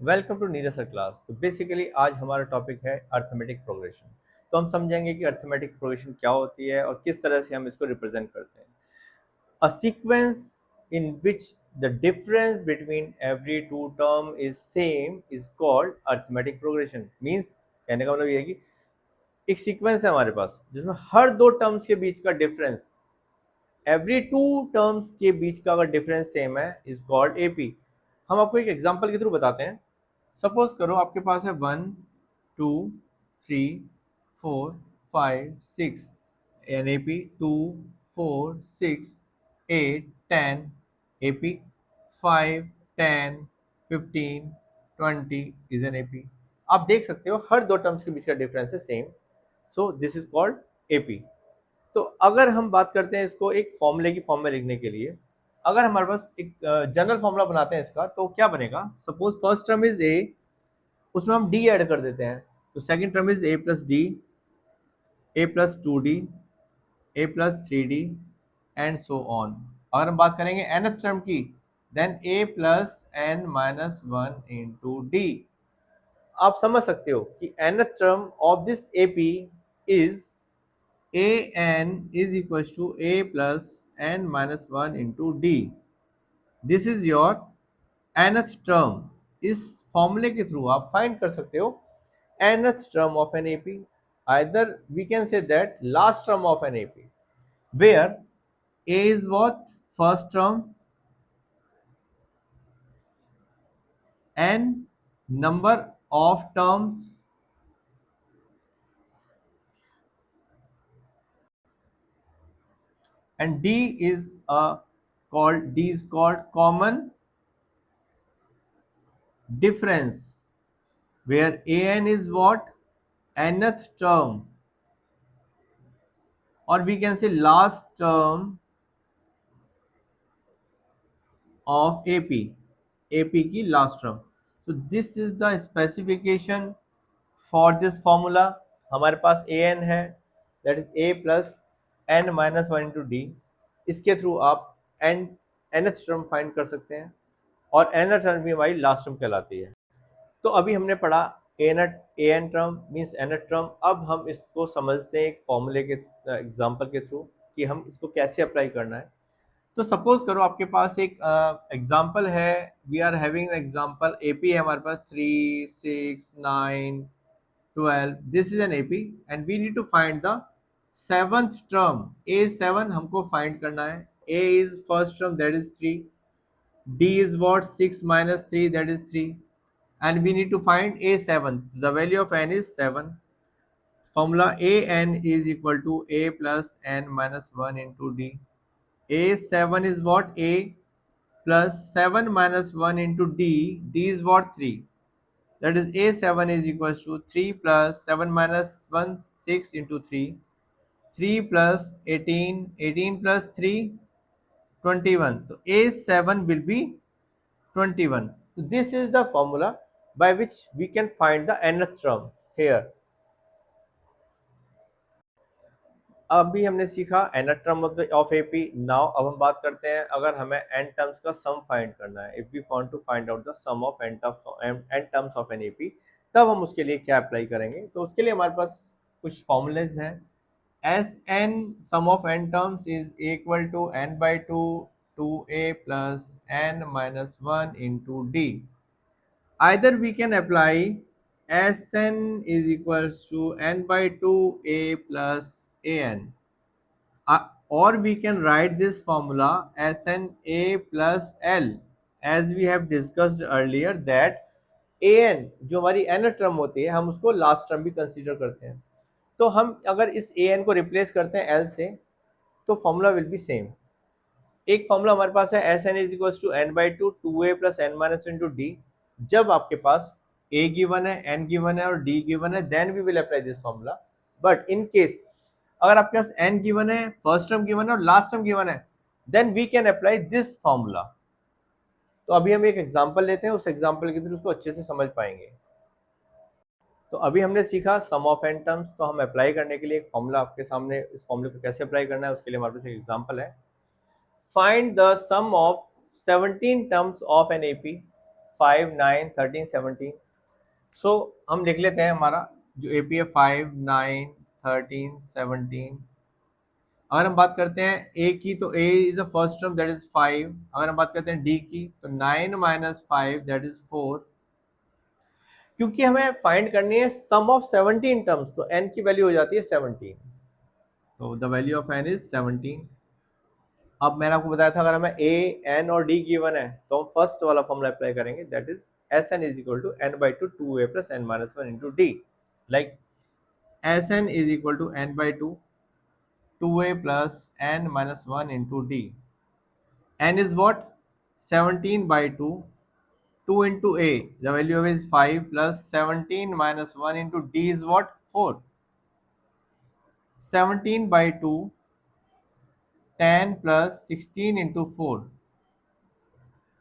Welcome to Neeraj sir class. तो basically आज हमारा टॉपिक है अर्थमेटिक प्रोग्रेशन। तो हम समझेंगे कि अर्थमेटिक प्रोग्रेशन क्या होती है और किस तरह से हम इसको रिप्रेजेंट करते हैं। A sequence in which the difference between every two term is same is called arithmetic progression. Means कहने का मतलब ये है कि एक सीक्वेंस है हमारे पास जिसमें हर दो टर्म्स के बीच का डिफरेंस, एवरी टू टर्म्स के बीच का अगर डिफरेंस सेम है इज कॉल्ड एपी। हम आपको एक एग्जांपल के थ्रू बताते हैं। सपोज करो आपके पास है 1 2 3 4 5 6 an A P 2 4 6 8 10 A P 5 10 15 20 is an A P. आप देख सकते हो हर दो टर्म्स के बीच का डिफरेंस है same, so this is called A P. तो अगर हम बात करते हैं इसको एक फॉर्मूले की फॉर्म में लिखने के लिए, अगर हमारे पास एक जनरल फॉर्मूला बनाते हैं इसका, तो क्या बनेगा। Suppose first term is a, उसमें हम डी ऐड कर देते हैं, तो second term is a plus d, a plus 2d, a plus 3d and so on. अगर हम बात करेंगे nth टर्म की, then a plus n minus one into d. आप समझ सकते हो कि nth term of this A P is a n is equals to a plus n minus 1 into d. This is your nth term. इस फॉर्मूले के through आप find कर सकते हो nth term of an AP. Either we can say that last term of an AP, where a is what? First term, n number of terms, and d is called common difference, where an is what? Nth term, or we can say last term of AP की last term. So this is the specification for this formula. हमारे पास an है, that is a plus n minus 1 into d. इसके through आप nth term find कर सकते हैं, और nth term भी हमारी लास्ट टर्म कहलाती है। तो अभी हमने पढ़ा an term means nth term. अब हम इसको समझते हैं एक फॉर्मूले के एग्जांपल के थ्रू कि हम इसको कैसे अप्लाई करना है। तो सपोज करो आपके पास एक एग्जांपल है, we are having example AP है हमारे पास 3 6 9 12। This is an AP and we need to find the seventh term. A7 हमको फाइंड करना है। A is first term, that is 3। D is what? 6 minus 3, that is 3. And we need to find A7. The value of n is 7. Formula an is equal to a plus n minus 1 into d. A7 is what? A plus 7 minus 1 into d. D is what? 3. That is A7 is equals to 3 plus 7 minus 1, 6 into 3. 3 plus 18, 18 plus 3, 21. So A7 will be 21. So this is the formula by which we can find the nth term here. अभी हमने सीखा nth term of AP. Now अब हम बात करते हैं, अगर हमें n terms का sum find करना है, if we want to find out the sum of n terms of an AP, तब हम उसके लिए क्या अप्लाई करेंगे। तो उसके लिए हमारे पास कुछ फॉर्मूलेज हैं। Sn sum of n terms is equal to n by 2 2a plus n minus 1 into d. Either we can apply Sn is equals to n by 2a plus an, or we can write this formula Sn a plus l, as we have discussed earlier that an जो हमारी n term होती है हम उसको last term भी consider करते हैं। तो हम अगर इस an को रिप्लेस करते हैं l से, तो फॉर्मूला विल बी सेम। एक फॉर्मूला हमारे पास है Sn is equal to n by 2 2a plus n minus into D. जब आपके पास a गिवन है, n गिवन है और d गिवन है, then we will apply this formula. But in case अगर आपके पास n गिवन है, फर्स्ट टर्म गिवन है और लास्ट टर्म गिवन है, then we can apply this formula. तो अभी हम एक एग्जांपल लेते हैं, उस एग्जांपल के थ्रू उसको अच्छे से समझ पाएंगे। तो अभी हमने सीखा सम ऑफ n टर्म्स। तो हम अप्लाई करने के लिए एक फॉर्मूला आपके सामने, इस फॉर्मूले को कैसे अप्लाई करना है उसके लिए हमारे पास एक एग्जांपल है। Find the sum of 17 terms of an AP. 5, 9, 13, 17। सो हम लिख लेते हैं हमारा जो ए पी है 5, 9, 13, 17। अगर हम बात करते हैं ए की तो a is the first term that is 5। अगर हम बात करते हैं डी की तो 9 माइनस 5 दैट इज 4। क्योंकि हमें फाइंड करनी है सम ऑफ 17 टर्म्स, तो n की वैल्यू हो जाती है 17। तो the value of n is 17। अब मैंने आपको बताया था अगर हमें a, n और d गिवन है तो हम फर्स्ट वाला फॉर्मूला अप्लाई करेंगे, that is Sn is equal to n by two 2a plus n minus 1 into D. Like Sn is equal to n by two 2a plus n minus 1 into d. N is what? 17 by 2. 2 into a, the value of is 5 plus 17 minus 1 into d is what? 4. 17 by 2, 10 plus 16 into 4.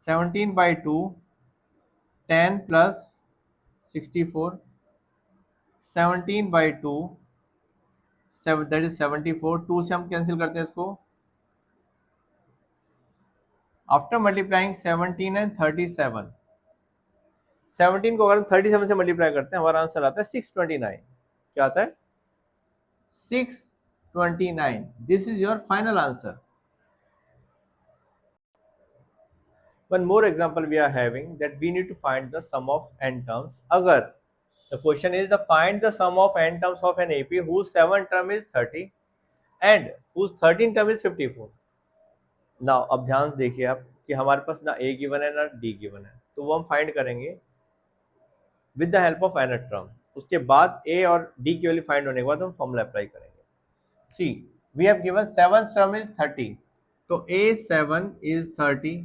17 by 2, 10 plus 64. 17 by 2, 7, that is 74. 2 से हम cancel करते हैं इसको। After multiplying 17 and 37, 17 को अगर हम 37 से multiply करते हैं हमारा आंसर आता है 629। क्या आता है? 629। This is your final answer. One more example we are having that we need to find the sum of n terms. अगर the question is the find the sum of n terms of an AP whose 7 term is 30 and whose 13 term is 54. Now अब ध्यान देखिए आप कि हमारे पास ना a given है ना d गिवन है, तो वो हम फाइंड करेंगे with the help of nth term. उसके बाद a और d की वैल्यू फाइंड होने के बाद हम फॉर्मूला अप्लाई करेंगे। See we have given 7th term is 30, तो a7 is 30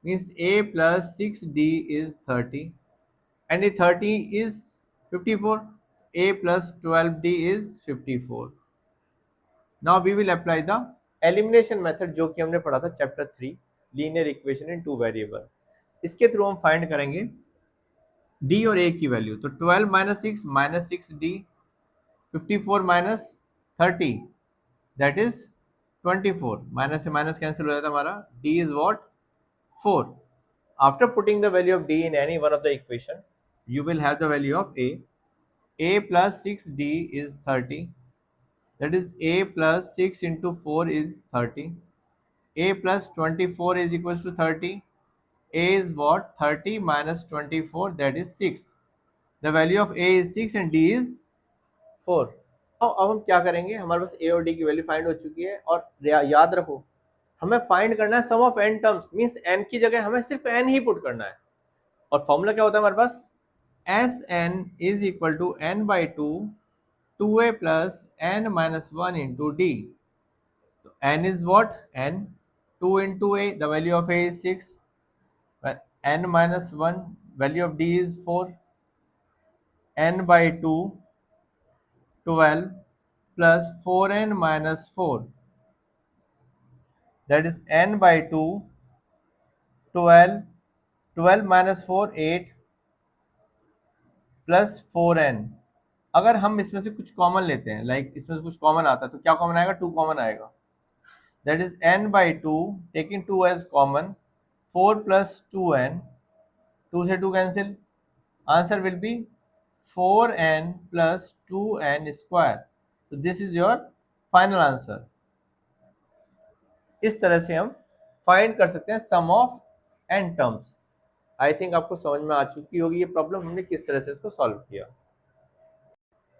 means a plus 6d is 30 and a 30 is 54, a plus 12d is 54. Now we will apply the elimination method जो कि हमने पढ़ा था chapter 3 linear equation in two variable. इसके through हम find करेंगे d और a की वैल्यू। तो 12 minus 6 minus 6d, 54 minus 30 that is 24। Minus से माइनस कैंसिल हो जाता है हमारा, d is what? 4. After putting the value of d in any one of the equation, you will have the value of a. A plus 6d is 30. That is a plus 6 into 4 is 30. A plus 24 is equals to 30. A is what? 30 minus 24, that is 6. The value of a is 6 and d is 4. अब हम क्या करेंगे, हमारे पास a और d की value find हो चुकी है और याद रखो हमें फाइंड करना है sum of n terms, means n की जगह हमें सिर्फ n ही पुट करना है। और फॉर्मूला क्या होता है हमारे पास? Sn is equal to n by two 2a plus n minus 1 into D. तो n is what? n 2 into a, the value of a is 6, n minus 1, value of d is 4, n by 2 12 plus 4n minus 4, that is n by 2 12, 12 minus 4 8 plus 4n। अगर हम इसमें से कुछ common लेते हैं, like इसमें से कुछ कॉमन आता है तो क्या कॉमन आएगा? 2 कॉमन आएगा, that is n by 2 taking 2 as common, 4 plus 2n, 2 से 2 cancel, answer will be 4n plus 2n square. तो this is your final answer. इस तरह से हम फाइंड कर सकते हैं sum of n terms. I think आपको समझ में आ चुकी होगी ये प्रॉब्लम हमने किस तरह से इसको सॉल्व किया।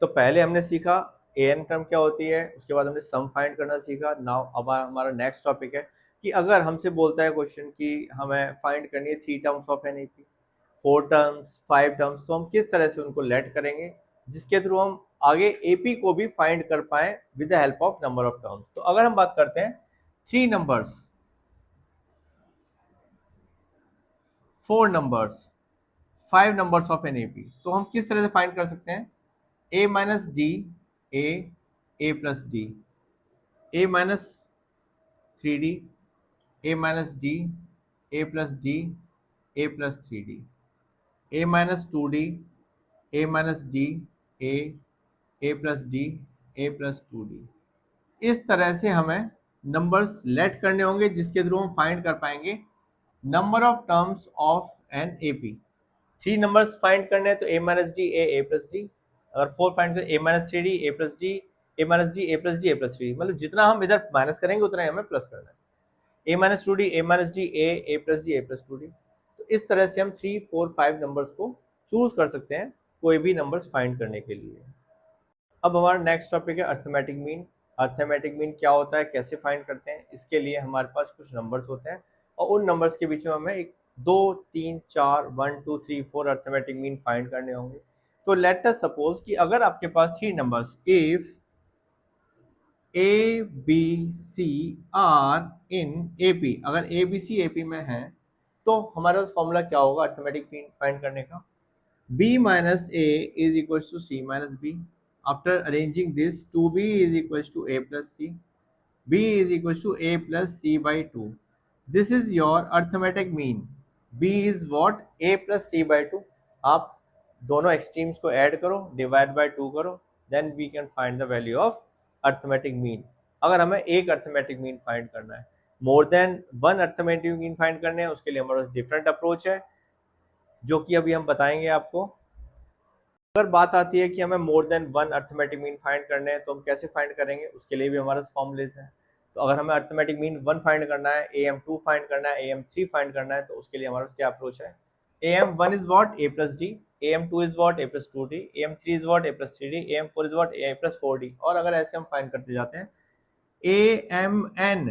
तो पहले हमने सीखा an टर्म क्या होती है, उसके बाद हमने सम फाइंड करना सीखा। नाउ अब हमारा नेक्स्ट टॉपिक है कि अगर हमसे बोलता है क्वेश्चन कि हमें फाइंड करनी है 3 terms of an AP, 4 terms, 5 terms, तो हम किस तरह से उनको लेट करेंगे जिसके थ्रू हम आगे एपी को भी फाइंड कर पाए with the help of number of terms. तो अगर हम बात करते हैं 3 numbers, 4 numbers, 5 numbers of an AP, तो हम किस तरह से फाइंड कर सकते हैं? a minus D, a plus D, a minus 3d, a minus D, a plus D, a plus 3d, a minus 2d, a minus D, a plus D, a plus 2d। इस तरह से हमें numbers late करने होंगे जिसके through हम find कर पाएंगे number of terms of an AP. 3 numbers find करने हैं तो a minus D a plus D, अगर 4 फाइंड करें a minus three D a plus d, A minus D a plus d a plus three, मतलब जितना हम इधर minus करेंगे उतना ही हमें प्लस करना है। a minus two D A minus D a plus d a plus two D. तो इस तरह से हम 3, 4, 5 नंबर्स को चूज कर सकते हैं कोई भी नंबर्स फाइंड करने के लिए। अब हमारा नेक्स्ट टॉपिक है अर्थमेटिक मीन। अर्थमेटिक मीन क्या होता है, कैसे फाइंड करते हैं, इसके लिए हमारे पास कुछ नंबर्स होते हैं और उन नंबर्स के बीच में हमें एक 2, 3, 4, 1, 2, 3, 4 अर्थमेटिक मीन फाइंड करने होंगे। तो लेट अस सपोज कि अगर आपके पास 3 numbers if A B C are in A P, अगर A B C A P में है तो हमारे पास फॉर्मूला क्या होगा अर्थमेटिक मीन फाइंड करने का, b minus a is equals to c minus b. After arranging this, 2b is equals to a plus c. b is equals to a plus c by 2. This is your arithmetic mean. b is what? a plus c by 2. आप दोनों extremes को add करो, divide by 2 करो, then we can find the value of arithmetic mean. अगर हमें एक arithmetic mean find करना है, more than one arithmetic mean find करने हैं, उसके लिए हमारे पास डिफरेंट अप्रोच है जो कि अभी हम बताएंगे आपको। अगर बात आती है कि हमें मोर than one arithmetic mean find करने हैं तो हम कैसे फाइंड करेंगे, उसके लिए भी हमारे फॉर्मूलेज हैं। तो अगर हमें अर्थमेटिक मीन 1 फाइंड करना है, AM2 फाइंड करना है, AM3 फाइंड करना है, तो उसके लिए हमारे पास क्या अप्रोच है, AM1 is what, A plus D, AM2 is what, A plus 2D, AM3 is what, A plus 3D, AM4 is what, A plus 4D। और अगर ऐसे हम फाइंड करते जाते हैं, AMN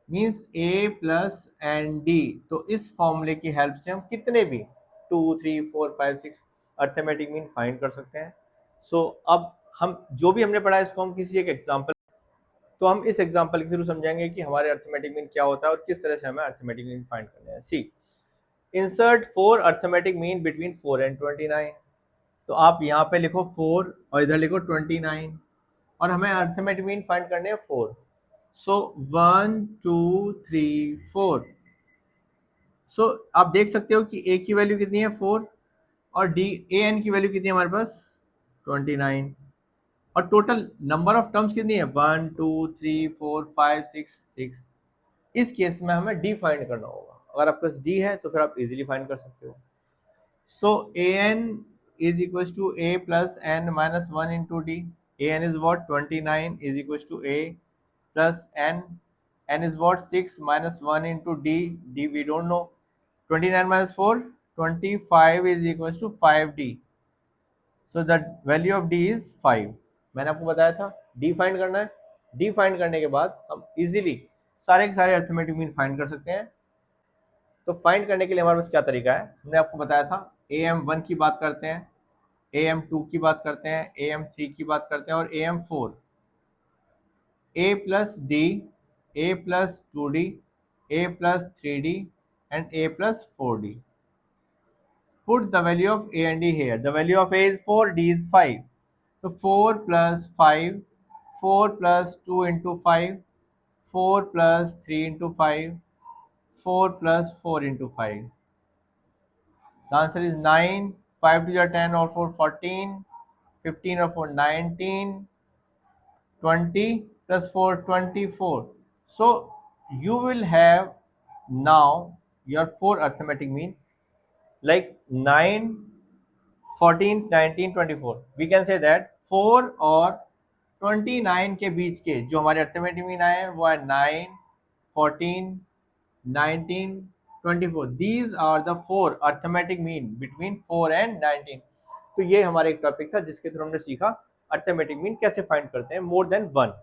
means A plus N D, तो इस फॉर्मूले की हेल्प से हम कितने भी 2, 3, 4, 5, 6 अर्थमेटिक मीन फाइंड कर सकते हैं। सो अब हम जो भी हमने पढ़ा है इसको हम किसी एक एग्जांपल, तो हम इस एग्जांपल के थ्रू समझेंगे कि हमारे अर्थमेटिक मीन क्या होता है और किस तरह से हमें अर्थमेटिक मीन फाइंड करने हैं। See, insert 4 arithmetic mean between 4 and 29। तो आप यहाँ पे लिखो 4 और इधर लिखो 29 और हमें अर्थमेटिक मीन फाइंड करने हैं 4। सो 1, 2, 3, 4। सो आप देख सकते हो कि a की वैल्यू कितनी है 4 और डी ए एन की वैल्यू कितनी है हमारे पास 29 और टोटल नंबर ऑफ टर्म्स कितनी है 1, 2, 3, 4, 5, 6, 6। इस केस में हमें डी फाइंड करना होगा। अगर आपके पास डी है तो फिर आप इजीली फाइंड कर सकते हो। So a n is equal to a plus n minus 1 into d. A n is what 29 is equal to a plus n, n is what 6 minus 1 into d, d we don't know, 29 minus 4, 25 is equals to 5d. So the value of d is 5. मैंने आपको बताया था d find करना है। d find करने के बाद हम इजीली सारे के सारे अर्थमेटिक मीन फाइंड कर सकते हैं। तो फाइंड करने के लिए हमारे पास क्या तरीका है, हमने आपको बताया था AM1 की बात करते हैं, AM2 की बात करते हैं, AM3 की बात करते हैं और AM4। a plus d, a plus 2d, a plus 3d and a plus 4d. Put the value of a and d here. The value of a is 4, d is 5. So 4 plus 5, 4 plus 2 into 5, 4 plus 3 into 5, 4 plus 4 into 5. The answer is 9. 5 to the 10 or 4 14, 15 or 4 19, 20 plus 4 24. So you will have now your 4 arithmetic mean like 9, 14, 19, 24. We can say that 4 और 29 के बीच के जो हमारे arithmetic mean आए हैं वो है 9, 14, 19, 24. These are the 4 arithmetic mean between 4 and 19. तो ये हमारा एक टॉपिक था जिसके थ्रू हमने सीखा अर्थमेटिक मीन कैसे फाइंड करते हैं मोर देन 1।